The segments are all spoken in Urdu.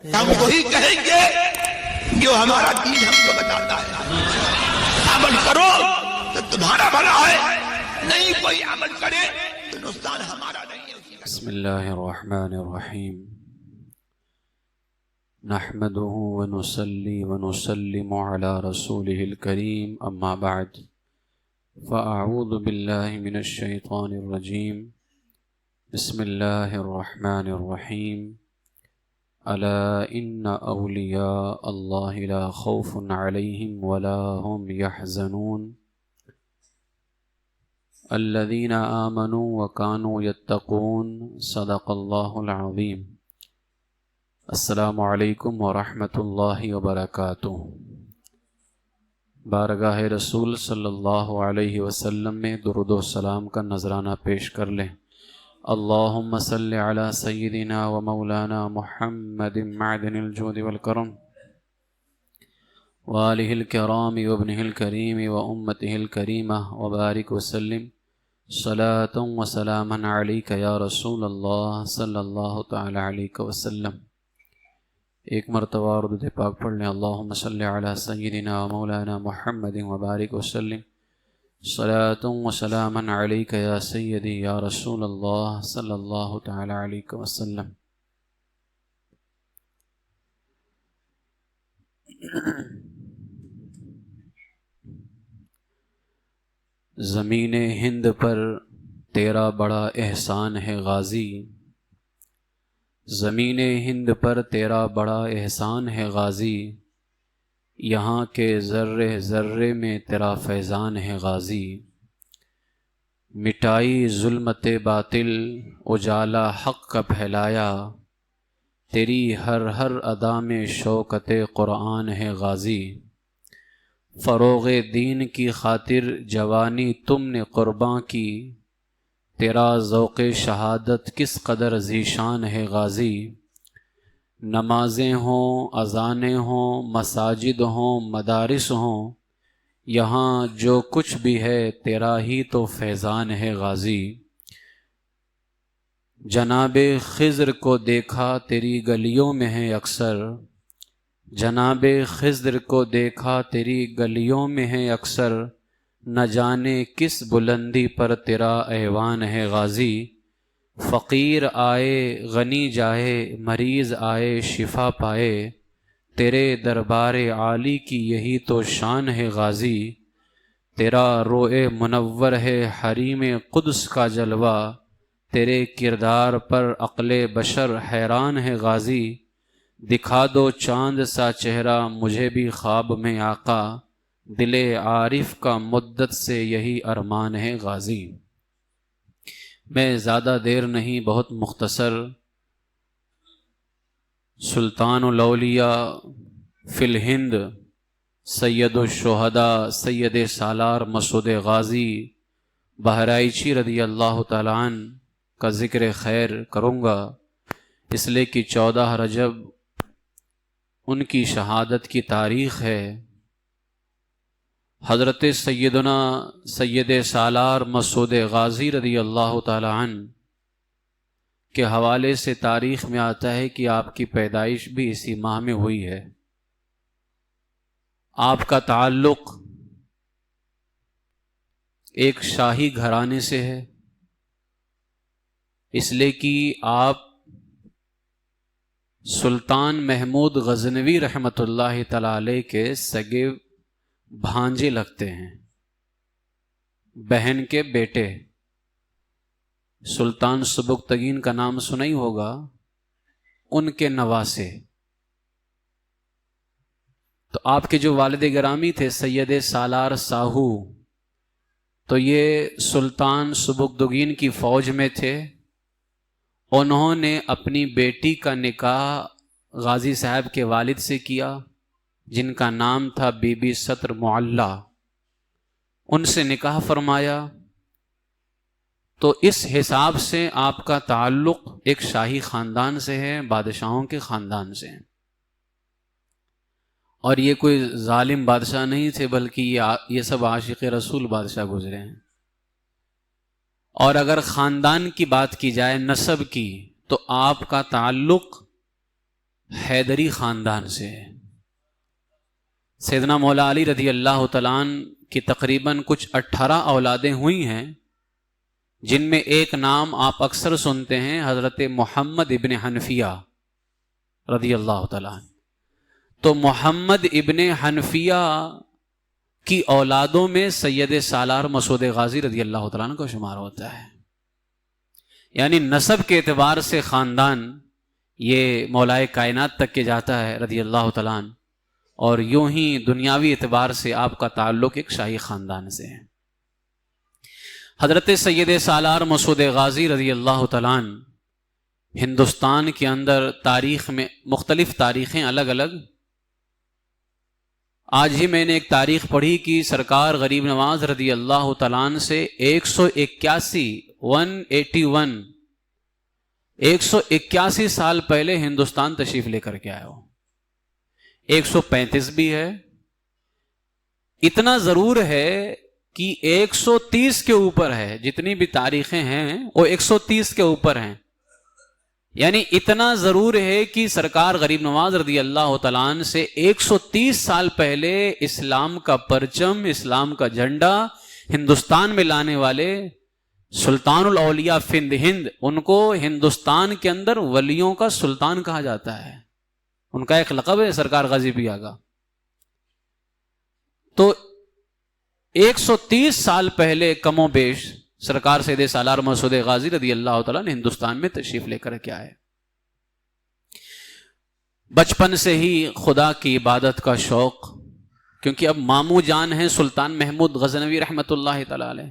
ہم وہی کہیں گے جو ہمارا دین ہم کو بتاتا ہے. عمل کرو تو تمہارا بھلا ہے، نہیں کوئی عمل کرے تو نقصان ہمارا نہیں ہے. بسم اللہ الرحمن الرحیم. نحمده ونصلي ونسلم على رسوله الكريم، اما بعد فاعوذ باللہ من الشیطان الرجیم. بسم اللہ الرحمن الرحیم. الا ان اولیاء اللہ لا خوف علیہم ولا هم يحزنون الذين آمنوا وكانوا يتقون. صدق اللہ العظیم. السلام علیکم ورحمۃ اللہ وبرکاتہ. بارگاہ رسول صلی اللہ علیہ وسلم میں درود و سلام کا نذرانہ پیش کر لیں. اللہم صل علی سیدنا و مولانا محمد معدن الجود والکرم وآلہ الکرام وابنہ الکریم وامتہ الکریمہ وبارک وسلم صلاۃ و سلاما علیک یا رسول اللہ صلی اللہ تعالی علیہ وسلم. ایک مرتبہ اور درود پاک پڑھ لیں. اللہم صل علی سیدنا و مولانا محمد وبارک وسلم صلاۃ و سلاما علیک یا سیدی یا رسول اللہ صلی اللہ تعالی علیہ وسلم. زمین ہند پر تیرا بڑا احسان ہے غازی، زمین ہند پر تیرا بڑا احسان ہے غازی، یہاں کے ذرے ذرے میں تیرا فیضان ہے غازی. مٹائی ظلمت باطل اجالا حق کا پھیلایا، تیری ہر ہر ادا میں شوکت قرآن ہے غازی. فروغ دین کی خاطر جوانی تم نے قرباں کی، تیرا ذوق شہادت کس قدر ذیشان ہے غازی. نمازیں ہوں، اذانیں ہوں، مساجد ہوں، مدارس ہوں، یہاں جو کچھ بھی ہے تیرا ہی تو فیضان ہے غازی. جناب خضر کو دیکھا تیری گلیوں میں ہے اکثر، جناب خضر کو دیکھا تیری گلیوں میں ہے اکثر، نہ جانے کس بلندی پر تیرا ایوان ہے غازی. فقیر آئے غنی جائے، مریض آئے شفا پائے، تیرے دربار عالی کی یہی تو شان ہے غازی. تیرا روئے منور ہے حریم قدس کا جلوہ، تیرے کردار پر عقل بشر حیران ہے غازی. دکھا دو چاند سا چہرہ مجھے بھی خواب میں آقا، دل عارف کا مدت سے یہی ارمان ہے غازی. میں زیادہ دیر نہیں، بہت مختصر. سلطان الاولیاء فی الہند سید الشہداء سید سالار مسعود غازی بہرائچی رضی اللہ تعالیٰ عنہ کا ذکر خیر کروں گا، اس لیے کہ 14 رجب ان کی شہادت کی تاریخ ہے. حضرت سیدنا سید سالار مسعود غازی رضی اللہ تعالی عنہ کے حوالے سے تاریخ میں آتا ہے کہ آپ کی پیدائش بھی اسی ماہ میں ہوئی ہے. آپ کا تعلق ایک شاہی گھرانے سے ہے، اس لیے کہ آپ سلطان محمود غزنوی رحمۃ اللہ تعالی علیہ کے سگے بھانجے لگتے ہیں، بہن کے بیٹے. سلطان سبکتگین کا نام سنا ہی ہوگا، ان کے نواسے. تو آپ کے جو والد گرامی تھے سید سالار ساہو، تو یہ سلطان سبکتگین کی فوج میں تھے. انہوں نے اپنی بیٹی کا نکاح غازی صاحب کے والد سے کیا، جن کا نام تھا بی بی ستر معلّہ. ان سے نکاح فرمایا. تو اس حساب سے آپ کا تعلق ایک شاہی خاندان سے ہے، بادشاہوں کے خاندان سے ہے. اور یہ کوئی ظالم بادشاہ نہیں تھے، بلکہ یہ سب عاشق رسول بادشاہ گزرے ہیں. اور اگر خاندان کی بات کی جائے، نسب کی، تو آپ کا تعلق حیدری خاندان سے ہے۔ سیدنا مولا علی رضی اللہ تعالیٰ عنہ کی تقریباً کچھ 18 اولادیں ہوئی ہیں، جن میں ایک نام آپ اکثر سنتے ہیں، حضرت محمد ابن حنفیہ رضی اللہ تعالیٰ عنہ۔ تو محمد ابن حنفیہ کی اولادوں میں سید سالار مسعود غازی رضی اللہ تعالیٰ عنہ کا شمار ہوتا ہے، یعنی نسب کے اعتبار سے خاندان یہ مولائے کائنات تک کے جاتا ہے رضی اللہ تعالیٰ عنہ، اور یوں ہی دنیاوی اعتبار سے آپ کا تعلق ایک شاہی خاندان سے ہے۔ حضرت سید سالار مسعود غازی رضی اللہ تعالیٰ عنہ ہندوستان کے اندر تاریخ میں مختلف تاریخیں الگ الگ، آج ہی میں نے ایک تاریخ پڑھی کہ سرکار غریب نواز رضی اللہ تعالیٰ عنہ سے 181 سال پہلے ہندوستان تشریف لے کر کے آئے ہو، 135 بھی ہے، اتنا ضرور ہے کہ 130 کے اوپر ہے، جتنی بھی تاریخیں ہیں وہ 130 کے اوپر ہیں، یعنی اتنا ضرور ہے کہ سرکار غریب نواز رضی اللہ تعالیٰ عنہ سے 130 سال پہلے اسلام کا پرچم، اسلام کا جھنڈا ہندوستان میں لانے والے سلطان الاولیاء فند ہند، ان کو ہندوستان کے اندر ولیوں کا سلطان کہا جاتا ہے، ان کا ایک لقب ہے سرکار غازی پیا کا۔ تو 130 سال پہلے کم و بیش سرکار سید سالار مسعود غازی رضی اللہ تعالیٰ نے ہندوستان میں تشریف لے کر کے آئے۔ بچپن سے ہی خدا کی عبادت کا شوق، کیونکہ اب ماموں جان ہیں سلطان محمود غزنوی رحمۃ اللہ تعالیٰ علیہ،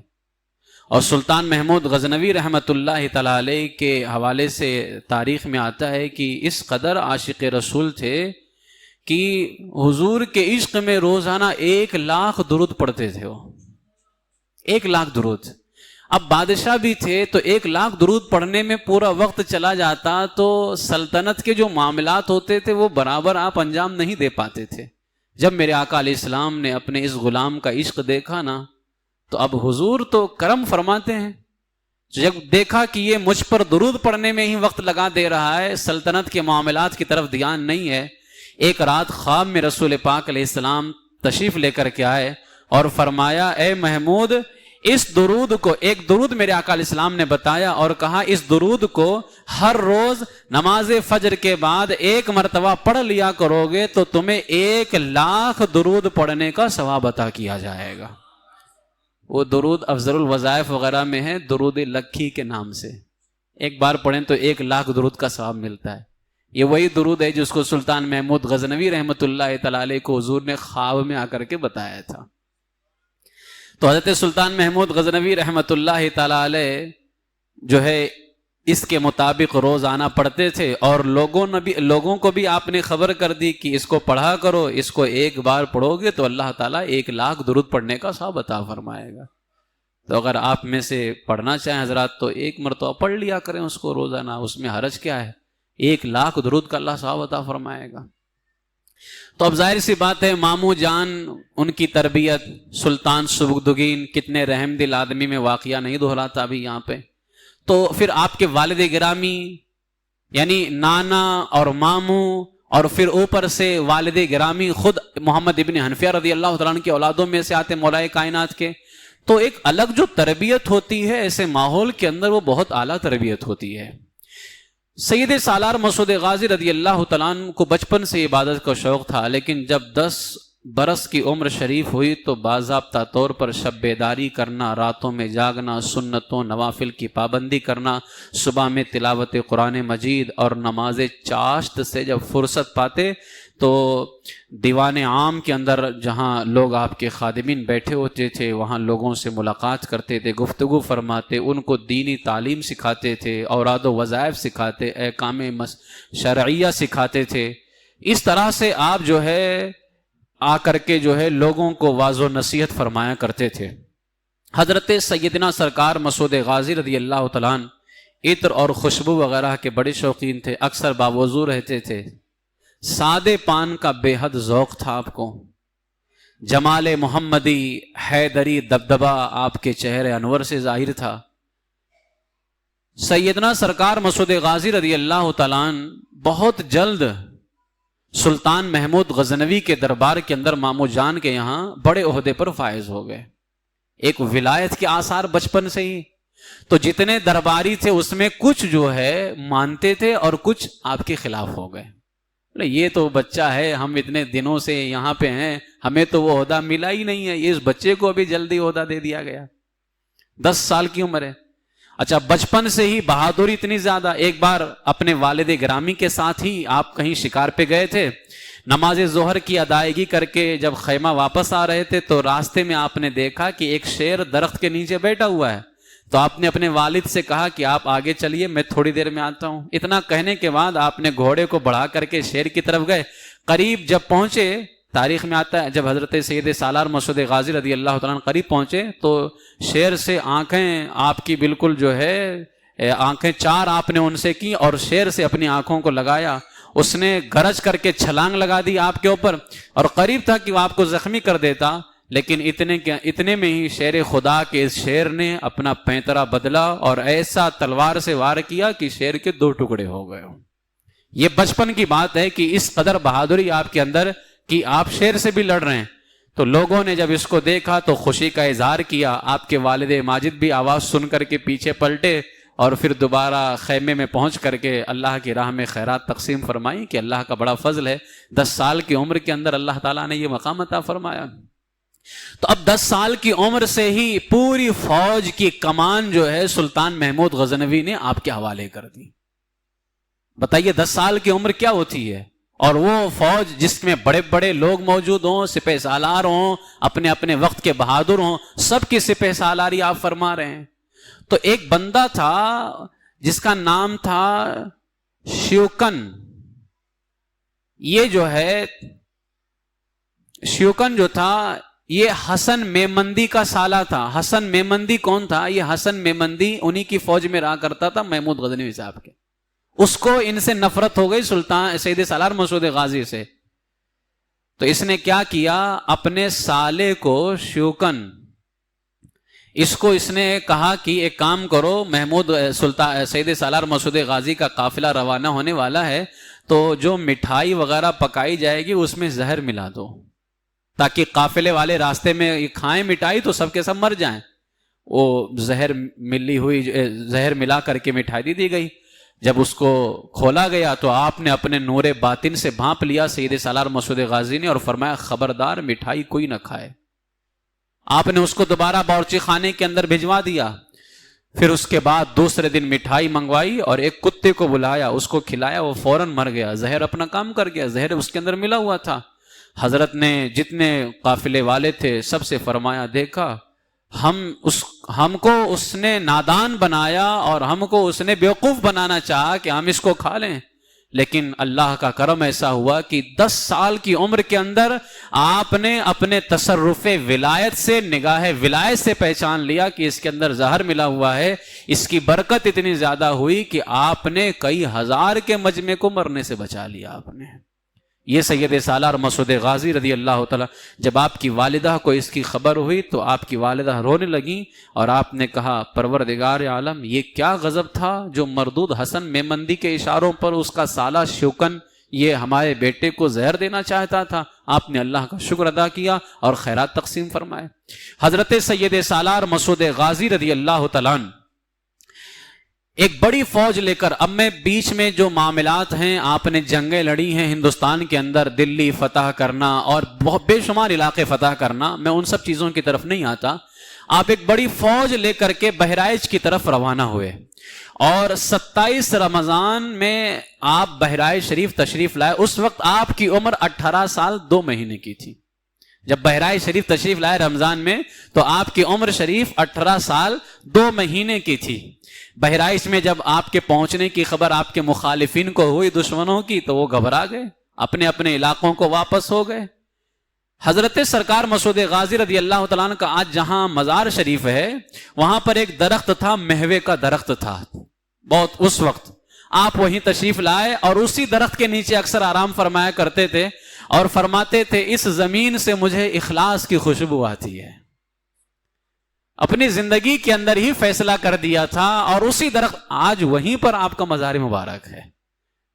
اور سلطان محمود غزنوی رحمۃ اللہ تعالیٰ علیہ کے حوالے سے تاریخ میں آتا ہے کہ اس قدر عاشق رسول تھے کہ حضور کے عشق میں روزانہ 1,00,000 درود پڑھتے تھے، وہ 1,00,000 درود۔ اب بادشاہ بھی تھے تو 1,00,000 درود پڑھنے میں پورا وقت چلا جاتا، تو سلطنت کے جو معاملات ہوتے تھے وہ برابر آپ انجام نہیں دے پاتے تھے۔ جب میرے آقا علیہ السلام نے اپنے اس غلام کا عشق دیکھا نا، تو اب حضور تو کرم فرماتے ہیں، جب دیکھا کہ یہ مجھ پر درود پڑھنے میں ہی وقت لگا دے رہا ہے، سلطنت کے معاملات کی طرف دھیان نہیں ہے، ایک رات خواب میں رسول پاک علیہ السلام تشریف لے کر کے آئے اور فرمایا، اے محمود، اس درود کو، ایک درود میرے آقا علیہ السلام نے بتایا اور کہا اس درود کو ہر روز نماز فجر کے بعد 1 مرتبہ پڑھ لیا کرو گے تو تمہیں 1,00,000 درود پڑھنے کا ثواب عطا کیا جائے گا۔ وہ درود افضل الوظائف وغیرہ میں ہے، درود لکھی کے نام سے، ایک بار پڑھیں تو 1,00,000 درود کا ثواب ملتا ہے۔ یہ وہی درود ہے جس کو سلطان محمود غزنوی رحمۃ اللہ تعالیٰ علیہ کو حضور نے خواب میں آ کر کے بتایا تھا۔ تو حضرت سلطان محمود غزنوی رحمۃ اللہ تعالیٰ علیہ جو ہے اس کے مطابق روز آنا پڑھتے تھے، اور لوگوں کو بھی آپ نے خبر کر دی کہ اس کو پڑھا کرو، اس کو 1 بار پڑھو گے تو اللہ تعالیٰ 1,00,000 درود پڑھنے کا ثواب عطا فرمائے گا۔ تو اگر آپ میں سے پڑھنا چاہیں حضرات تو 1 مرتبہ پڑھ لیا کریں اس کو روزانہ، اس میں حرج کیا ہے، 1,00,000 درود کا اللہ ثواب عطا فرمائے گا۔ تو اب ظاہر سی بات ہے، ماموں جان ان کی تربیت، سلطان سبکدگین کتنے رحم دل آدمی، میں واقعہ نہیں دہراتا ابھی یہاں پہ۔ تو پھر آپ کے والد گرامی یعنی نانا اور ماموں، اور پھر اوپر سے والد گرامی خود محمد ابن حنفیہ رضی اللہ تعالیٰ عنہ کی اولادوں میں سے آتے مولائے کائنات کے، تو ایک الگ جو تربیت ہوتی ہے ایسے ماحول کے اندر، وہ بہت اعلیٰ تربیت ہوتی ہے۔ سید سالار مسعود غازی رضی اللہ تعالیٰ عنہ کو بچپن سے عبادت کا شوق تھا، لیکن جب 10 برس کی عمر شریف ہوئی تو باضابطہ طور پر شب بیداری کرنا، راتوں میں جاگنا، سنتوں نوافل کی پابندی کرنا، صبح میں تلاوت قرآن مجید اور نماز چاشت سے جب فرصت پاتے تو دیوان عام کے اندر جہاں لوگ آپ کے خادمین بیٹھے ہوتے تھے وہاں لوگوں سے ملاقات کرتے تھے، گفتگو فرماتے، ان کو دینی تعلیم سکھاتے تھے، اوراد و وظائف سکھاتے، احکام شرعیہ سکھاتے تھے۔ اس طرح سے آپ جو ہے آ کر کے جو ہے لوگوں کو واعظ و نصیحت فرمایا کرتے تھے۔ حضرت سیدنا سرکار مسعود غازی رضی اللہ تعالیٰ عنہ عطر اور خوشبو وغیرہ کے بڑے شوقین تھے، اکثر باوضو رہتے تھے، سادے پان کا بے حد ذوق تھا آپ کو، جمال محمدی حیدری دبدبہ آپ کے چہرے انور سے ظاہر تھا۔ سیدنا سرکار مسعود غازی رضی اللہ تعالیٰ عنہ بہت جلد سلطان محمود غزنوی کے دربار کے اندر مامو جان کے یہاں بڑے عہدے پر فائز ہو گئے، ایک ولایت کے آثار بچپن سے ہی. تو جتنے درباری تھے اس میں کچھ جو ہے مانتے تھے اور کچھ آپ کے خلاف ہو گئے. یہ تو بچہ ہے، ہم اتنے دنوں سے یہاں پہ ہیں، ہمیں تو وہ عہدہ ملا ہی نہیں ہے، اس بچے کو ابھی جلدی عہدہ دے دیا گیا. 10 سال کی عمر ہے. اچھا، بچپن سے ہی بہادری اتنی زیادہ. ایک بار اپنے والد گرامی کے ساتھ ہی آپ کہیں شکار پہ گئے تھے، نماز ظہر کی ادائیگی کر کے جب خیمہ واپس آ رہے تھے تو راستے میں آپ نے دیکھا کہ ایک شیر درخت کے نیچے بیٹھا ہوا ہے. تو آپ نے اپنے والد سے کہا کہ آپ آگے چلیے، میں تھوڑی دیر میں آتا ہوں. اتنا کہنے کے بعد آپ نے گھوڑے کو بڑھا کر کے شیر کی طرف گئے. قریب جب پہنچے، تاریخ میں آتا ہے جب حضرت سید سالار مسعود غازی رضی اللہ تعالیٰ عنہ قریب پہنچے تو شیر سے آنکھیں آپ کی بالکل جو ہے آنکھیں چار آپ نے ان سے کی اور شیر سے اپنی آنکھوں کو لگایا. اس نے گرج کر کے چھلانگ لگا دی آپ کے اوپر اور قریب تھا کہ وہ آپ کو زخمی کر دیتا، لیکن اتنے میں ہی شیر خدا کے اس شیر نے اپنا پینترا بدلا اور ایسا تلوار سے وار کیا کہ شیر کے 2 ٹکڑے ہو گئے. یہ بچپن کی بات ہے کہ اس قدر بہادری آپ کے اندر کہ آپ شیر سے بھی لڑ رہے ہیں. تو لوگوں نے جب اس کو دیکھا تو خوشی کا اظہار کیا. آپ کے والد ماجد بھی آواز سن کر کے پیچھے پلٹے اور پھر دوبارہ خیمے میں پہنچ کر کے اللہ کی راہ میں خیرات تقسیم فرمائی کہ اللہ کا بڑا فضل ہے، 10 سال کی عمر کے اندر اللہ تعالیٰ نے یہ مقام عطا فرمایا. تو اب 10 سال کی عمر سے ہی پوری فوج کی کمان جو ہے سلطان محمود غزنوی نے آپ کے حوالے کر دی. بتائیے 10 سال کی عمر کیا ہوتی ہے، اور وہ فوج جس میں بڑے بڑے لوگ موجود ہوں، سپہ سالار ہوں، اپنے اپنے وقت کے بہادر ہوں، سب کی سپہ سالاری آپ فرما رہے ہیں. تو ایک بندہ تھا جس کا نام تھا شیوکن. یہ جو ہے شیوکن جو تھا یہ حسن میمندی کا سالہ تھا. حسن میمندی کون تھا؟ یہ حسن میمندی انہی کی فوج میں رہا کرتا تھا محمود غزنوی صاحب کے. اس کو ان سے نفرت ہو گئی سلطان سید سالار مسعود غازی سے. تو اس نے کیا کیا، اپنے سالے کو شیوکن اس کو اس نے کہا کہ ایک کام کرو، محمود سلطان سید سالار مسعود غازی کا قافلہ روانہ ہونے والا ہے تو جو مٹھائی وغیرہ پکائی جائے گی اس میں زہر ملا دو تاکہ قافلے والے راستے میں کھائیں مٹھائی تو سب کے سب مر جائیں. وہ زہر ملا کر کے مٹھائی دی گئی. جب اس کو کھولا گیا تو آپ نے اپنے نور باطن سے بھانپ لیا سید سالار مسعود غازی نے اور فرمایا خبردار مٹھائی کوئی نہ کھائے. آپ نے اس کو دوبارہ باورچی خانے کے اندر بھجوا دیا. پھر اس کے بعد دوسرے دن مٹھائی منگوائی اور ایک کتے کو بلایا، اس کو کھلایا، وہ فوراً مر گیا. زہر اپنا کام کر گیا، زہر اس کے اندر ملا ہوا تھا. حضرت نے جتنے قافلے والے تھے سب سے فرمایا دیکھا ہم کو اس نے نادان بنایا اور ہم کو اس نے بیوقوف بنانا چاہا کہ ہم اس کو کھا لیں، لیکن اللہ کا کرم ایسا ہوا کہ 10 سال کی عمر کے اندر آپ نے اپنے تصرف ولایت سے نگاہ ولایت سے پہچان لیا کہ اس کے اندر زہر ملا ہوا ہے. اس کی برکت اتنی زیادہ ہوئی کہ آپ نے کئی ہزار کے مجمع کو مرنے سے بچا لیا. آپ نے یہ سید سالار مسعود غازی رضی اللہ تعالیٰ، جب آپ کی والدہ کو اس کی خبر ہوئی تو آپ کی والدہ رونے لگیں اور آپ نے کہا پروردگار عالم یہ کیا غضب تھا جو مردود حسن میمندی کے اشاروں پر اس کا سالہ شیوکن یہ ہمارے بیٹے کو زہر دینا چاہتا تھا. آپ نے اللہ کا شکر ادا کیا اور خیرات تقسیم فرمائے. حضرت سید سالار مسعود غازی رضی اللہ تعالیٰ ایک بڑی فوج لے کر، اب میں بیچ میں جو معاملات ہیں، آپ نے جنگیں لڑی ہیں ہندوستان کے اندر، دلی فتح کرنا اور بہت بے شمار علاقے فتح کرنا، میں ان سب چیزوں کی طرف نہیں آتا. آپ ایک بڑی فوج لے کر کے بہرائچ کی طرف روانہ ہوئے اور 27 رمضان میں آپ بہرائچ شریف تشریف لائے. اس وقت آپ کی عمر 18 سال 2 مہینے کی تھی. جب بہرائچ شریف تشریف لائے رمضان میں تو آپ کی عمر شریف 18 سال 2 مہینے کی تھی. بہرائچ میں جب آپ کے پہنچنے کی خبر آپ کے مخالفین کو ہوئی دشمنوں کی تو وہ گھبرا گئے، اپنے اپنے علاقوں کو واپس ہو گئے. حضرت سرکار مسعود غازی رضی اللہ تعالیٰ عنہ کا آج جہاں مزار شریف ہے وہاں پر ایک درخت تھا، مہوے کا درخت تھا بہت. اس وقت آپ وہیں تشریف لائے اور اسی درخت کے نیچے اکثر آرام فرمایا کرتے تھے اور فرماتے تھے اس زمین سے مجھے اخلاص کی خوشبو آتی ہے. اپنی زندگی کے اندر ہی فیصلہ کر دیا تھا اور اسی درخت آج وہیں پر آپ کا مزار مبارک ہے.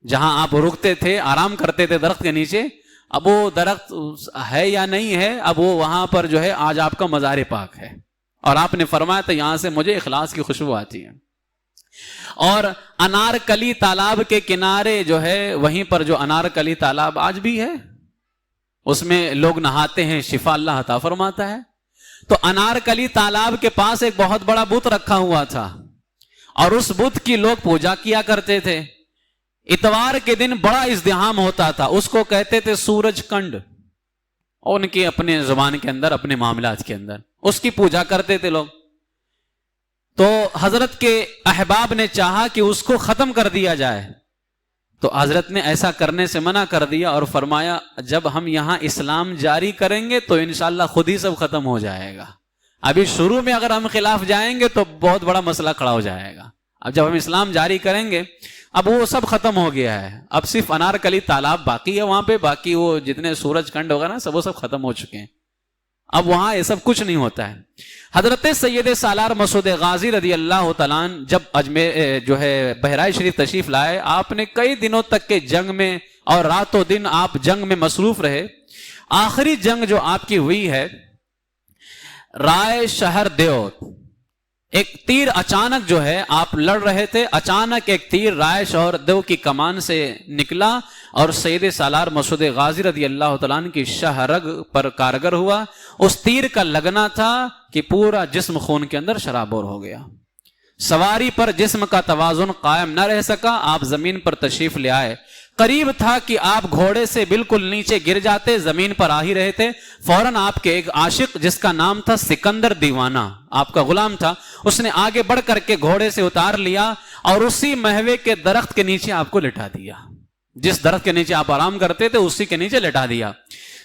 جہاں آپ رکتے تھے، آرام کرتے تھے درخت کے نیچے، اب وہ درخت ہے یا نہیں ہے، اب وہ وہاں پر جو ہے آج آپ کا مزار پاک ہے، اور آپ نے فرمایا تھا یہاں سے مجھے اخلاص کی خوشبو آتی ہے۔ اور انارکلی تالاب کے کنارے جو ہے، وہیں پر جو انارکلی تالاب آج بھی ہے، اس میں لوگ نہاتے ہیں، شفا اللہ عطا فرماتا ہے۔ تو انارکلی تالاب کے پاس ایک بہت بڑا بت رکھا ہوا تھا، اور اس بت کی لوگ پوجا کیا کرتے تھے۔ اتوار کے دن بڑا ازدحام ہوتا تھا، اس کو کہتے تھے سورج کنڈ، ان کی اپنے زبان کے اندر، اپنے معاملات کے اندر اس کی پوجا کرتے تھے لوگ۔ تو حضرت کے احباب نے چاہا کہ اس کو ختم کر دیا جائے، تو حضرت نے ایسا کرنے سے منع کر دیا اور فرمایا جب ہم یہاں اسلام جاری کریں گے تو انشاءاللہ خود ہی سب ختم ہو جائے گا۔ ابھی شروع میں اگر ہم خلاف جائیں گے تو بہت بڑا مسئلہ کھڑا ہو جائے گا، اب جب ہم اسلام جاری کریں گے، اب وہ سب ختم ہو گیا ہے، اب صرف انارکلی تالاب باقی ہے وہاں پہ، باقی وہ جتنے سورج کنڈ ہوگا نا وہ سب ختم ہو چکے ہیں، اب وہاں یہ سب کچھ نہیں ہوتا ہے۔ حضرت سید سالار مسعود غازی رضی اللہ تعالیٰ عنہ جب اجمیر جو ہے بہرائچ شریف تشریف لائے، آپ نے کئی دنوں تک کے جنگ میں اور رات و دن آپ جنگ میں مصروف رہے۔ آخری جنگ جو آپ کی ہوئی ہے رائے شہر دیو، ایک تیر اچانک جو ہے آپ لڑ رہے تھے، اچانک ایک تیر رائے شہر دیو کی کمان سے نکلا اور سید سالار مسعود غازی رضی اللہ تعالیٰ عنہ کی شہرگ پر کارگر ہوا۔ اس تیر کا لگنا تھا کہ پورا جسم خون کے اندر شرابور ہو گیا، سواری پر جسم کا توازن قائم نہ رہ سکا، آپ زمین پر تشریف لے آئے، قریب تھا کہ آپ گھوڑے سے بالکل نیچے گر جاتے، زمین پر آ ہی رہے تھے، فوراً آپ کے ایک عاشق جس کا نام تھا سکندر دیوانہ، آپ کا غلام تھا، اس نے آگے بڑھ کر کے گھوڑے سے اتار لیا اور اسی مہوے کے درخت کے نیچے آپ کو لٹا دیا، جس درخت کے نیچے آپ آرام کرتے تھے اسی کے نیچے لٹا دیا۔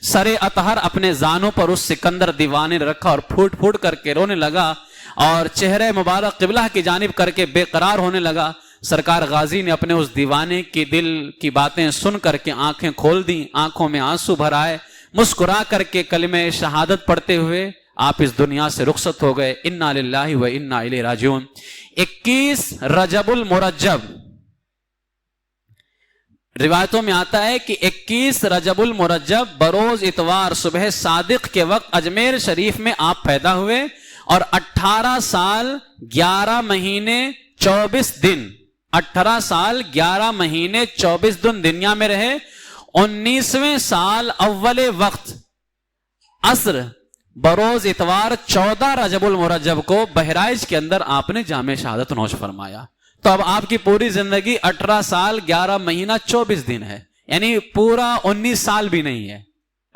سر اطہر اپنے زانوں پر اس سکندر دیوانے نے رکھا اور پھوٹ پھوٹ کر کے رونے لگا اور چہرہ مبارک قبلہ کی جانب کر کے بے قرار ہونے لگا۔ سرکار غازی نے اپنے اس دیوانے کی دل کی باتیں سن کر کے آنکھیں کھول دیں، آنکھوں میں آنسو بھر آئے، مسکرا کر کے کلمہ شہادت پڑھتے ہوئے آپ اس دنیا سے رخصت ہو گئے۔ انا للہ و انا الیہ راجعون۔ 21 رجب المرجب، روایتوں میں آتا ہے کہ 21 رجب المرجب بروز اتوار صبح صادق کے وقت اجمیر شریف میں آپ پیدا ہوئے اور 18 سال 11 مہینے 24 دن 18 سال 11 مہینے 24 دن دنیا میں رہے۔ 19ویں سال اول وقت عصر بروز اتوار 14 رجب المرجب کو بہرائچ کے اندر آپ نے جامع شہادت نوش فرمایا۔ تو اب آپ کی پوری زندگی 18 سال 11 مہینہ 24 دن ہے، یعنی پورا 19 سال بھی نہیں ہے۔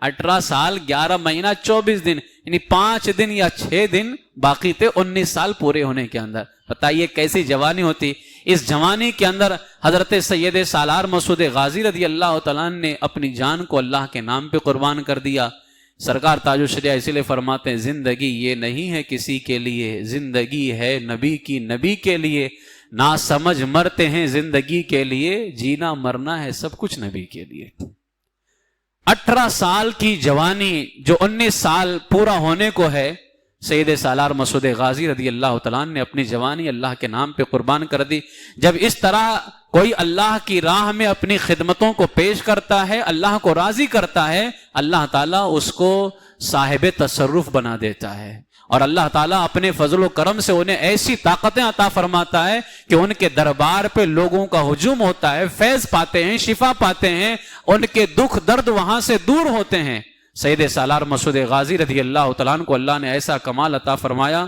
18 سال 11 مہینہ 24 دن، یعنی 5 دن یا 6 دن باقی تھے 19 سال پورے ہونے کے اندر۔ بتائیے کیسی جوانی ہوتی۔ اس جوانی کے اندر حضرت سید سالار مسعود غازی رضی اللہ تعالیٰ نے اپنی جان کو اللہ کے نام پہ قربان کر دیا۔ سرکار تاج الشریعہ اسی لیے فرماتے ہیں زندگی یہ نہیں ہے کسی کے لیے، زندگی ہے نبی کی، نبی کے لیے، نہ سمجھ مرتے ہیں زندگی کے لیے، جینا مرنا ہے سب کچھ نبی کے لیے۔ 18 سال کی جوانی جو 19 سال پورا ہونے کو ہے، سید سالار مسعود غازی رضی اللہ تعالیٰ نے اپنی جوانی اللہ کے نام پہ قربان کر دی۔ جب اس طرح کوئی اللہ کی راہ میں اپنی خدمتوں کو پیش کرتا ہے، اللہ کو راضی کرتا ہے، اللہ تعالیٰ اس کو صاحب تصرف بنا دیتا ہے، اور اللہ تعالیٰ اپنے فضل و کرم سے انہیں ایسی طاقتیں عطا فرماتا ہے کہ ان کے دربار پہ لوگوں کا ہجوم ہوتا ہے، فیض پاتے ہیں، شفا پاتے ہیں، ان کے دکھ درد وہاں سے دور ہوتے ہیں۔ سید سالار مسعود غازی رضی اللہ تعالیٰ عنہ کو اللہ نے ایسا کمال عطا فرمایا،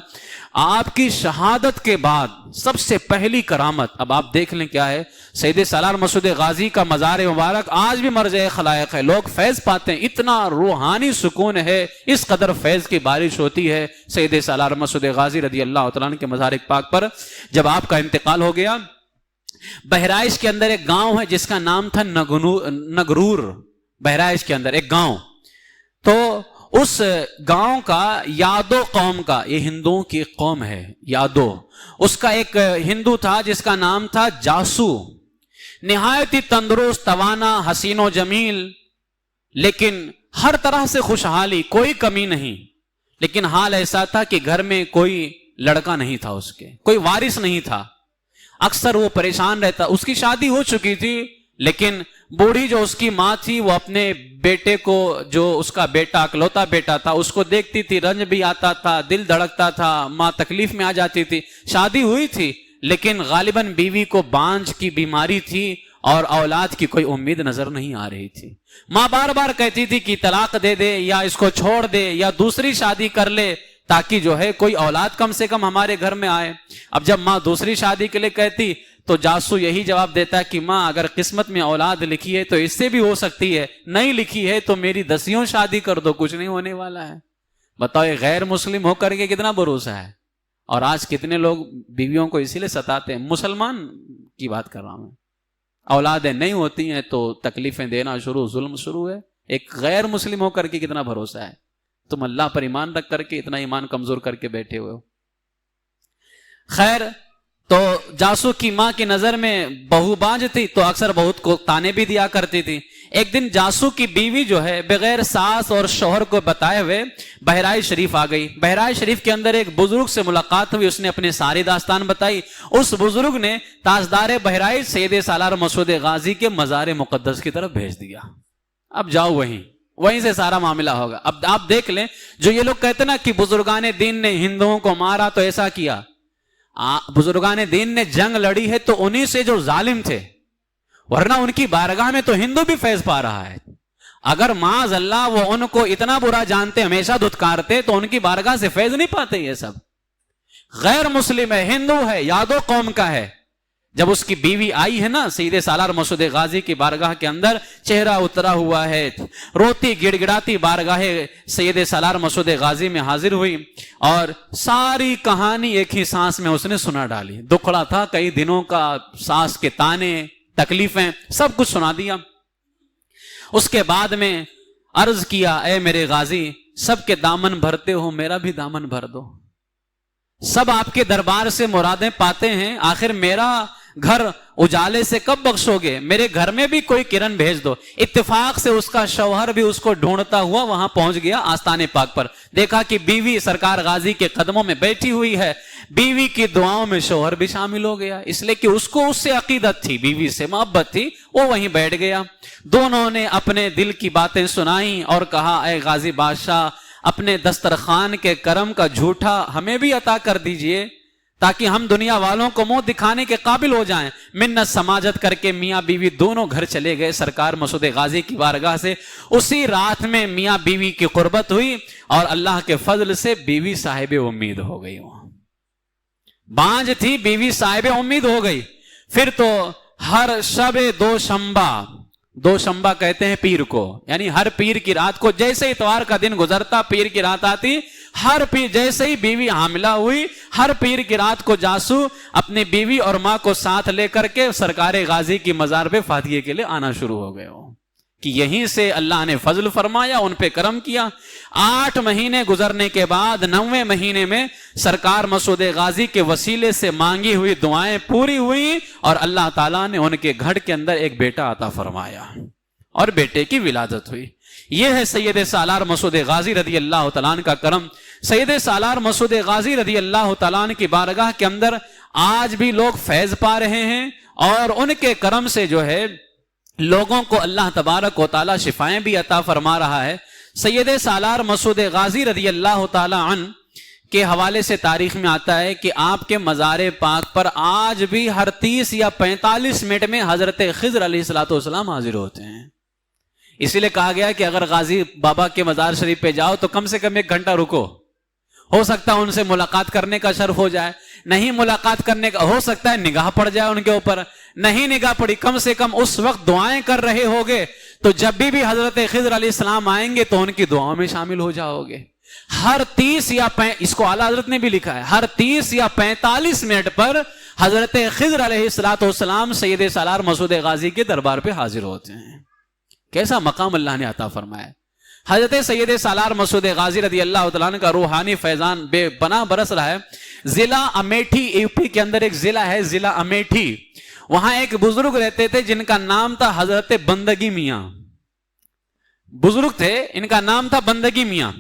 آپ کی شہادت کے بعد سب سے پہلی کرامت، اب آپ دیکھ لیں کیا ہے، سید سالار مسعود غازی کا مزار مبارک آج بھی مرجع خلائق ہے، لوگ فیض پاتے ہیں، اتنا روحانی سکون ہے، اس قدر فیض کی بارش ہوتی ہے۔ سید سالار مسعود غازی رضی اللہ تعالیٰ عنہ کے مزار پاک پر جب آپ کا انتقال ہو گیا، بہرائچ کے اندر ایک گاؤں ہے جس کا نام تھا نگرور، بہرائچ کے اندر ایک گاؤں، تو اس گاؤں کا یادو قوم کا، یہ ہندوؤں کی قوم ہے یادو، اس کا ایک ہندو تھا جس کا نام تھا جاسو، نہایت ہی تندرست، توانا، حسین و جمیل، لیکن ہر طرح سے خوشحالی، کوئی کمی نہیں، لیکن حال ایسا تھا کہ گھر میں کوئی لڑکا نہیں تھا، اس کے کوئی وارث نہیں تھا، اکثر وہ پریشان رہتا۔ اس کی شادی ہو چکی تھی لیکن بوڑھی جو اس کی ماں تھی وہ اپنے بیٹے کو, جو اس کا بیٹا اکلوتا بیٹا تھا, اس کو دیکھتی تھی, رنج بھی آتا تھا, دل دھڑکتا تھا, ماں تکلیف میں آ جاتی تھی. شادی ہوئی تھی لیکن غالباً بیوی کو بانجھ کی بیماری تھی اور اولاد کی کوئی امید نظر نہیں آ رہی تھی. ماں بار بار کہتی تھی کہ طلاق دے دے یا اس کو چھوڑ دے یا دوسری شادی کر لے تاکہ جو ہے کوئی اولاد کم سے کم ہمارے گھر میں آئے. اب جب ماں دوسری شادی کے لیے کہتی تو جاسو یہی جواب دیتا کہ ماں اگر قسمت میں اولاد لکھی ہے تو اس سے بھی ہو سکتی ہے, نہیں لکھی ہے تو میری 10 شادی کر دو, کچھ نہیں ہونے والا ہے. بتاؤ یہ غیر مسلم ہو کر کے کتنا بھروسہ ہے. اور آج کتنے لوگ بیویوں کو اسی لیے ستاتے ہیں. مسلمان کی بات کر رہا ہوں, اولادیں نہیں ہوتی ہیں تو تکلیفیں دینا شروع, ظلم شروع ہے. ایک غیر مسلم ہو کر کے کتنا بھروسہ ہے. تم اللہ پر ایمان رکھ کر کے اتنا ایمان کمزور کر کے بیٹھے ہوئے ہو. خیر, تو جاسو کی ماں کی نظر میں بہو بانجھ تھی تو اکثر بہت کو تانے بھی دیا کرتی تھی. ایک دن جاسو کی بیوی جو ہے بغیر ساس اور شوہر کو بتائے ہوئے بہرائچ شریف آ گئی. بہرائچ شریف کے اندر ایک بزرگ سے ملاقات ہوئی, اس نے اپنی ساری داستان بتائی. اس بزرگ نے تاجدار بہرائچ سید سالار مسعود غازی کے مزار مقدس کی طرف بھیج دیا. اب جاؤ وہیں سے سارا معاملہ ہوگا. اب آپ دیکھ لیں, جو یہ لوگ کہتے نا کہ بزرگان دین نے ہندوؤں کو مارا تو ایسا کیا, بزرگان دین نے جنگ لڑی ہے تو انہی سے جو ظالم تھے, ورنہ ان کی بارگاہ میں تو ہندو بھی فیض پا رہا ہے. اگر معاذ اللہ وہ ان کو اتنا برا جانتے, ہمیشہ دھتکارتے, تو ان کی بارگاہ سے فیض نہیں پاتے. یہ سب غیر مسلم ہے, ہندو ہے, یادو قوم کا ہے. جب اس کی بیوی آئی ہے نا سید سالار مسعود غازی کی بارگاہ کے اندر, چہرہ اترا ہوا ہے, روتی گڑ گڑاتی بارگاہ سید سالار مسعود غازی میں حاضر ہوئی اور ساری کہانی ایک ہی سانس میں اس نے سنا ڈالی. دکھڑا تھا کئی دنوں کا, ساس کے تانے, تکلیفیں, سب کچھ سنا دیا. اس کے بعد میں عرض کیا, اے میرے غازی, سب کے دامن بھرتے ہو, میرا بھی دامن بھر دو. سب آپ کے دربار سے مرادیں پاتے ہیں, آخر میرا گھر اجالے سے کب بخشو گے, میرے گھر میں بھی کوئی کرن بھیج دو. اتفاق سے اس کا شوہر بھی اس کو ڈھونڈتا ہوا وہاں پہنچ گیا آستانے پاک پر. دیکھا کہ بیوی سرکار غازی کے قدموں میں بیٹھی ہوئی ہے. بیوی کی دعاؤں میں شوہر بھی شامل ہو گیا, اس لیے کہ اس کو اس سے عقیدت تھی, بیوی سے محبت تھی, وہ وہیں بیٹھ گیا. دونوں نے اپنے دل کی باتیں سنائیں اور کہا, اے غازی بادشاہ, اپنے دسترخوان کے کرم کا جھوٹا ہمیں بھی عطا کر دیجئے تاکہ ہم دنیا والوں کو منہ دکھانے کے قابل ہو جائیں. منت سماجت کر کے میاں بیوی دونوں گھر چلے گئے سرکار مسعود غازی کی بارگاہ سے. اسی رات میں میاں بیوی کی قربت ہوئی اور اللہ کے فضل سے بیوی صاحب امید ہو گئی. بانجھ تھی, بیوی صاحب امید ہو گئی. پھر تو ہر شب دو شمبا کہتے ہیں پیر کو, یعنی ہر پیر کی رات کو, جیسے اتوار کا دن گزرتا پیر کی رات آتی, ہر پیر جیسے ہی بیوی حاملہ ہوئی, ہر پیر کی رات کو جاسو اپنی بیوی اور ماں کو ساتھ لے کر کے سرکار غازی کی مزار پہ فاتحے کے لیے آنا شروع ہو گئے ہو. کہ یہیں سے اللہ نے فضل فرمایا, ان پہ کرم کیا. 8 مہینے گزرنے کے بعد 9ویں مہینے میں سرکار مسعود غازی کے وسیلے سے مانگی ہوئی دعائیں پوری ہوئی اور اللہ تعالیٰ نے ان کے گھر کے اندر ایک بیٹا عطا فرمایا اور بیٹے کی ولادت ہوئی. یہ ہے سید سالار مسعود غازی رضی اللہ تعالیٰ عنہ کا کرم. سید سالار مسعود غازی رضی اللہ تعالیٰ عنہ کی بارگاہ کے اندر آج بھی لوگ فیض پا رہے ہیں اور ان کے کرم سے جو ہے لوگوں کو اللہ تبارک و تعالیٰ شفائیں بھی عطا فرما رہا ہے. سید سالار مسعود غازی رضی اللہ تعالیٰ عنہ کے حوالے سے تاریخ میں آتا ہے کہ آپ کے مزار پاک پر آج بھی ہر 30 یا 45 منٹ میں حضرت خضر علیہ السلام حاضر ہوتے ہیں. اسی لیے کہا گیا کہ اگر غازی بابا کے مزار شریف پہ جاؤ تو کم سے کم 1 گھنٹہ رکو, ہو سکتا ہے ان سے ملاقات کرنے کا شرف ہو جائے, نہیں ملاقات کرنے کا ہو سکتا ہے نگاہ پڑ جائے ان کے اوپر, نہیں نگاہ پڑی کم سے کم اس وقت دعائیں کر رہے ہوگے تو جب بھی حضرت خضر علیہ السلام آئیں گے تو ان کی دعاؤں میں شامل ہو جاؤ گے. ہر 30 یا اس کو اعلیٰ حضرت نے بھی لکھا ہے, ہر 30 یا 45 منٹ پر حضرت خضر علیہ السلام سید سالار مسعود غازی کے دربار پہ حاضر ہوتے ہیں. کیسا مقام اللہ نے عطا فرمایا. حضرت سید سالار مسعود غازی رضی اللہ تعالیٰ عنہ کا روحانی فیضان بے پناہ برس رہا ہے. ضلع امیٹھی یو پی کے اندر ایک ضلع ہے, ضلع امیٹھی. وہاں ایک بزرگ رہتے تھے جن کا نام تھا حضرت بندگی میاں. بزرگ تھے, ان کا نام تھا بندگی میاں.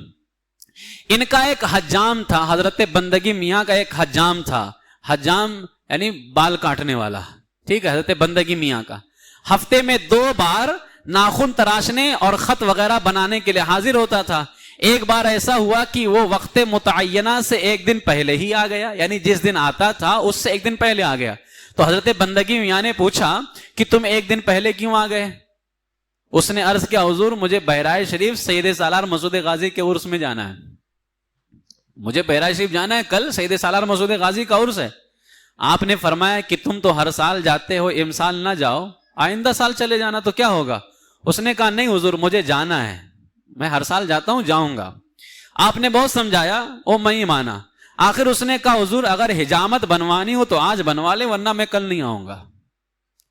ان کا ایک حجام تھا, حضرت بندگی میاں کا ایک حجام تھا. حجام یعنی بال کاٹنے والا, ٹھیک ہے, حضرت بندگی میاں کا. ہفتے میں 2 بار ناخن تراشنے اور خط وغیرہ بنانے کے لیے حاضر ہوتا تھا. ایک بار ایسا ہوا کہ وہ وقت متعینہ سے 1 دن پہلے ہی آ گیا، یعنی جس دن آتا تھا اس سے 1 دن پہلے آ گیا. تو حضرت بندگی میاں نے پوچھا کہ تم 1 دن پہلے کیوں آ گئے؟ اس نے عرض کیا حضور مجھے بہرائے شریف سید سالار مسعود غازی کے عرس میں جانا ہے. مجھے بہرائے شریف جانا ہے، کل سید سالار مسعود غازی کا عرس ہے. آپ نے فرمایا کہ تم تو ہر سال جاتے ہو، امسال نہ جاؤ، آئندہ سال چلے جانا تو کیا ہوگا؟ اس نے کہا نہیں حضور مجھے جانا ہے، میں ہر سال جاتا ہوں، جاؤں گا. آپ نے بہت سمجھایا، وہ میں ہی مانا. آخر اس نے کہا حضور اگر حجامت بنوانی ہو تو آج بنوا لے، ورنہ میں کل نہیں آؤں گا.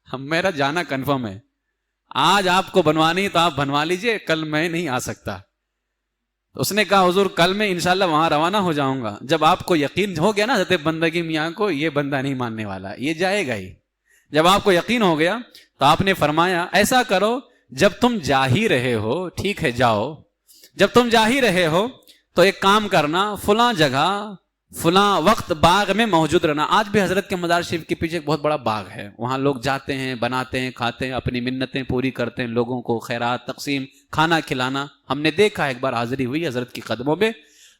میرا جانا کنفرم ہے، آج آپ کو بنوانی تو آپ بنوا لیجئے، کل میں نہیں آ سکتا. اس نے کہا حضور کل میں انشاءاللہ وہاں روانہ ہو جاؤں گا. جب آپ کو یقین ہو گیا نا حضرت بندگی میاں کو یہ بندہ نہیں ماننے والا، یہ جائے گا ہی، جب آپ کو یقین ہو گیا تو آپ نے فرمایا ایسا کرو جب تم جا ہی رہے ہو، ٹھیک ہے جاؤ، جب تم جا ہی رہے ہو تو ایک کام کرنا، فلاں جگہ فلاں وقت باغ میں موجود رہنا. آج بھی حضرت کے مزار شریف کے پیچھے ایک بہت بڑا باغ ہے، وہاں لوگ جاتے ہیں، بناتے ہیں، کھاتے ہیں، اپنی منتیں پوری کرتے ہیں، لوگوں کو خیرات تقسیم، کھانا کھلانا. ہم نے دیکھا ایک بار حاضری ہوئی حضرت کی قدموں میں،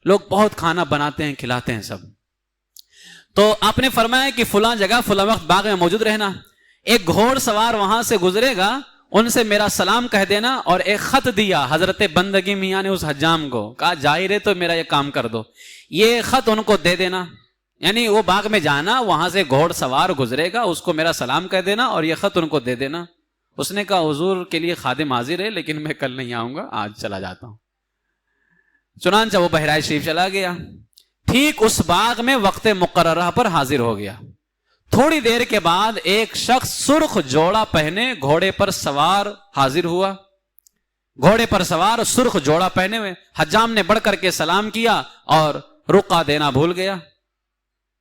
لوگ بہت کھانا بناتے ہیں، کھلاتے ہیں سب. تو آپ نے فرمایا کہ فلاں جگہ فلاں وقت باغ میں موجود رہنا. ایک گھوڑ سوار وہاں سے گزرے گا، ان سے میرا سلام کہہ دینا. اور ایک خط دیا حضرت بندگی میاں نے اس حجام کو، کہا جائے رہے تو میرا یہ کام کر دو، یہ خط ان کو دے دینا. یعنی وہ باغ میں جانا، وہاں سے گھوڑ سوار گزرے گا، اس کو میرا سلام کہہ دینا اور یہ خط ان کو دے دینا. اس نے کہا حضور کے لیے خادم حاضر ہے لیکن میں کل نہیں آؤں گا، آج چلا جاتا ہوں. چنانچہ وہ بہرائے شریف چلا گیا. ٹھیک اس باغ میں وقت مقررہ پر حاضر ہو گیا. تھوڑی دیر کے بعد ایک شخص سرخ جوڑا پہنے گھوڑے پر سوار حاضر ہوا. گھوڑے پر سوار سرخ جوڑا پہنے ہوئے. حجام نے بڑھ کر کے سلام کیا اور رقعہ دینا بھول گیا،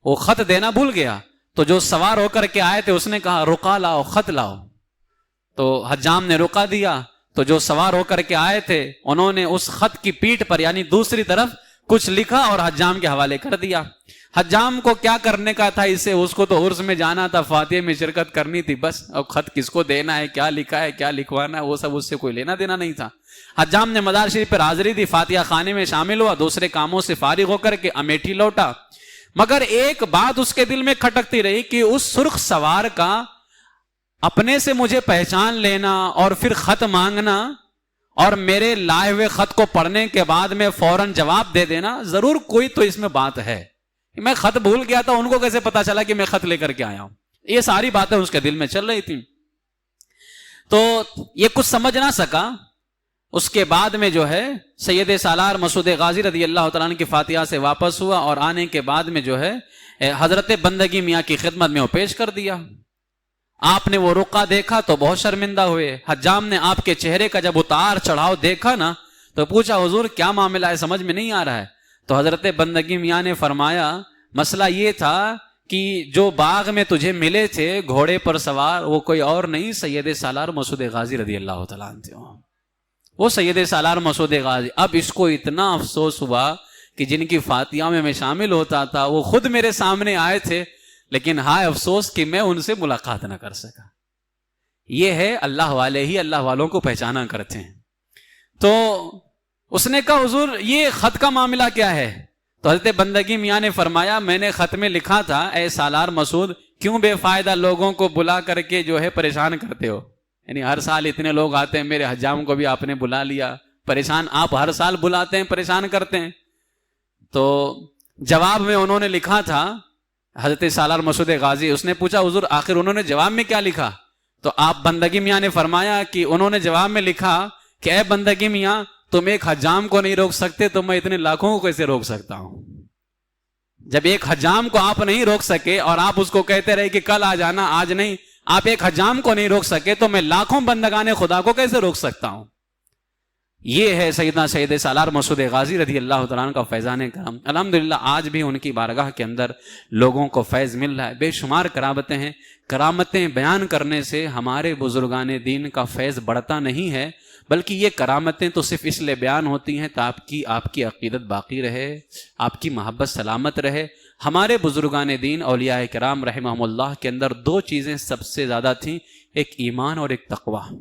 وہ خط دینا بھول گیا. تو جو سوار ہو کر کے آئے تھے اس نے کہا رقعہ لاؤ، خط لاؤ. تو حجام نے رقعہ دیا. تو جو سوار ہو کر کے آئے تھے انہوں نے اس خط کی پیٹھ پر یعنی دوسری طرف کچھ لکھا اور حجام کے حوالے کر دیا. حجام کو کیا کرنے کا تھا اسے، اس کو تو عرس میں جانا تھا، فاتحہ میں شرکت کرنی تھی بس. اب خط کس کو دینا ہے، کیا لکھا ہے، کیا لکھوانا ہے، وہ سب اس سے کوئی لینا دینا نہیں تھا. حجام نے مزار شریف پر حاضری دی، فاتحہ خانے میں شامل ہوا، دوسرے کاموں سے فارغ ہو کر کے امیٹھی لوٹا. مگر ایک بات اس کے دل میں کھٹکتی رہی کہ اس سرخ سوار کا اپنے سے مجھے پہچان لینا اور پھر خط مانگنا اور میرے لائے ہوئے خط کو پڑھنے کے بعد میں فوراً جواب دے دینا، ضرور کوئی تو اس میں بات ہے. میں خط بھول گیا تھا، ان کو کیسے پتا چلا کہ میں خط لے کر کے آیا ہوں؟ یہ ساری باتیں اس کے دل میں چل رہی تھی. تو یہ کچھ سمجھ نہ سکا. اس کے بعد میں جو ہے سید سالار مسعود غازی رضی اللہ تعالیٰ عنہ کی فاتحہ سے واپس ہوا اور آنے کے بعد میں جو ہے حضرت بندگی میاں کی خدمت میں وہ پیش کر دیا. آپ نے وہ رقعہ دیکھا تو بہت شرمندہ ہوئے. حجام نے آپ کے چہرے کا جب اتار چڑھاؤ دیکھا نا تو پوچھا حضور کیا معاملہ ہے، سمجھ میں نہیں آ رہا ہے. تو حضرت بندگی میاں نے فرمایا مسئلہ یہ تھا کہ جو باغ میں تجھے ملے تھے گھوڑے پر سوار وہ کوئی اور نہیں سید سالار مسعود غازی رضی اللہ تعالیٰ عنہ تھے. وہ سید سالار مسعود غازی. اب اس کو اتنا افسوس ہوا کہ جن کی فاتحہ میں شامل ہوتا تھا وہ خود میرے سامنے آئے تھے، لیکن ہائے افسوس کہ میں ان سے ملاقات نہ کر سکا. یہ ہے اللہ والے ہی اللہ والوں کو پہچانا کرتے ہیں. تو اس نے کہا حضور یہ خط کا معاملہ کیا ہے؟ تو حضرت بندگی میاں نے فرمایا میں نے خط میں لکھا تھا اے سالار مسعود کیوں بے فائدہ لوگوں کو بلا کر کے جو ہے پریشان کرتے ہو. یعنی ہر سال اتنے لوگ آتے ہیں، میرے حجام کو بھی آپ نے بلا لیا، پریشان آپ ہر سال بلاتے ہیں، پریشان کرتے ہیں. تو جواب میں انہوں نے لکھا تھا حضرت سالار مسعود غازی. اس نے پوچھا حضور آخر انہوں نے جواب میں کیا لکھا؟ تو آپ بندگی میاں نے فرمایا کہ انہوں نے جواب میں لکھا کہ اے بندگی میاں تم ایک حجام کو نہیں روک سکتے تو میں اتنے لاکھوں کو کیسے روک سکتا ہوں. جب ایک حجام کو آپ نہیں روک سکے اور آپ اس کو کہتے رہے کہ کل آ جانا، آج نہیں، آپ ایک حجام کو نہیں روک سکے تو میں لاکھوں بندگان خدا کو کیسے روک سکتا ہوں. یہ ہے سیدنا سید سالار مسعود غازی رضی اللہ تعالیٰ عنہ کا فیضان کرم. الحمدللہ آج بھی ان کی بارگاہ کے اندر لوگوں کو فیض مل رہا ہے. بے شمار کرامتیں ہیں. کرامتیں بیان کرنے سے ہمارے بزرگان دین کا فیض بڑھتا نہیں ہے، بلکہ یہ کرامتیں تو صرف اس لیے بیان ہوتی ہیں تاکہ آپ کی عقیدت باقی رہے، آپ کی محبت سلامت رہے. ہمارے بزرگان دین اولیاء کرام رحمہم اللہ کے اندر 2 چیزیں سب سے زیادہ تھیں. ایک ایمان اور ایک تقوی.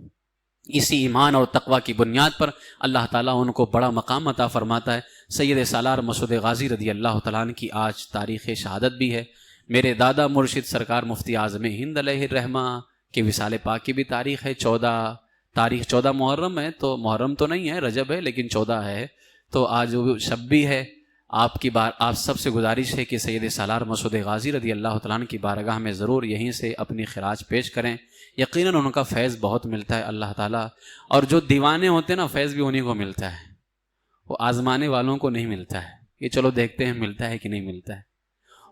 اسی ایمان اور تقوی کی بنیاد پر اللہ تعالیٰ ان کو بڑا مقام عطا فرماتا ہے. سید سالار مسعود غازی رضی اللہ تعالیٰ عنہ کی آج تاریخ شہادت بھی ہے. میرے دادا مرشد سرکار مفتی اعظم ہند علیہ الرحمہ کے وصال پاک کی بھی تاریخ ہے. 14 محرم ہے، تو محرم تو نہیں ہے، رجب ہے، لیکن 14 ہے. تو آج وہ شب بھی ہے. آپ سب سے گزارش ہے کہ سید سالار مسعود غازی رضی اللہ تعالیٰ عنہ کی بارگاہ میں ضرور یہیں سے اپنی خراج پیش کریں. یقیناً ان کا فیض بہت ملتا ہے اللہ تعالیٰ. اور جو دیوانے ہوتے ہیں نا، فیض بھی انہیں کو ملتا ہے، وہ آزمانے والوں کو نہیں ملتا ہے. یہ چلو دیکھتے ہیں ملتا ہے کہ نہیں ملتا ہے.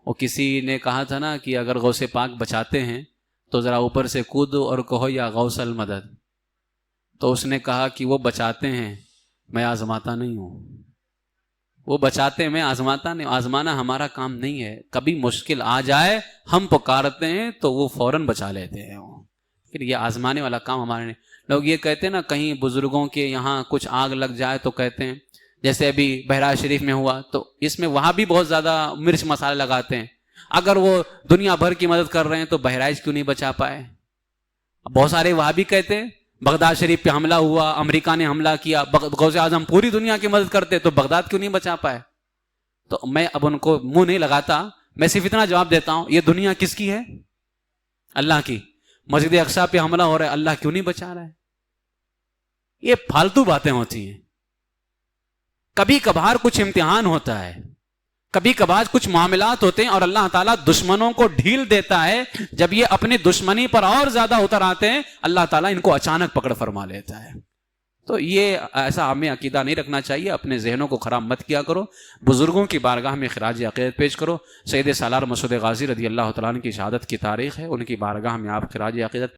وہ کسی نے کہا تھا نا کہ اگر غوث پاک بچاتے ہیں تو ذرا اوپر سے کودو اور کہو یا غوث المدد. تو اس نے کہا کہ وہ بچاتے ہیں، میں آزماتا نہیں ہوں. وہ بچاتے ہیں، میں آزماتا نہیں. آزمانا ہمارا کام نہیں ہے. کبھی مشکل آ جائے ہم پکارتے ہیں تو وہ فوراً بچا لیتے ہیں. پھر یہ آزمانے والا کام ہمارے نہیں. لوگ یہ کہتے ہیں نا، کہیں بزرگوں کے یہاں کچھ آگ لگ جائے تو کہتے ہیں، جیسے ابھی بہرائچ شریف میں ہوا، تو اس میں وہاں بھی بہت زیادہ مرچ مسالے لگاتے ہیں. اگر وہ دنیا بھر کی مدد کر رہے ہیں تو بہرائچ کیوں نہیں بچا پائے؟ بہت سارے وہاں بھی کہتے ہیں بغداد شریف پہ حملہ ہوا، امریکہ نے حملہ کیا، غوث اعظم پوری دنیا کی مدد کرتے تو بغداد کیوں نہیں بچا پائے؟ تو میں اب ان کو منہ نہیں لگاتا، میں صرف اتنا جواب دیتا ہوں، یہ دنیا کس کی ہے؟ اللہ کی. مسجد اقصی پہ حملہ ہو رہا ہے، اللہ کیوں نہیں بچا رہا ہے؟ یہ فالتو باتیں ہوتی ہیں. کبھی کبھار کچھ امتحان ہوتا ہے، کبھی کبھار کچھ معاملات ہوتے ہیں اور اللہ تعالیٰ دشمنوں کو ڈھیل دیتا ہے. جب یہ اپنی دشمنی پر اور زیادہ اتر آتے ہیں، اللہ تعالیٰ ان کو اچانک پکڑ فرما لیتا ہے. تو یہ ایسا ہمیں عقیدہ نہیں رکھنا چاہیے. اپنے ذہنوں کو خراب مت کیا کرو. بزرگوں کی بارگاہ میں خراج عقیدت پیش کرو. سید سالار مسعود غازی رضی اللہ تعالیٰ عنہ کی شہادت کی تاریخ ہے، ان کی بارگاہ میں آپ خراج عقیدت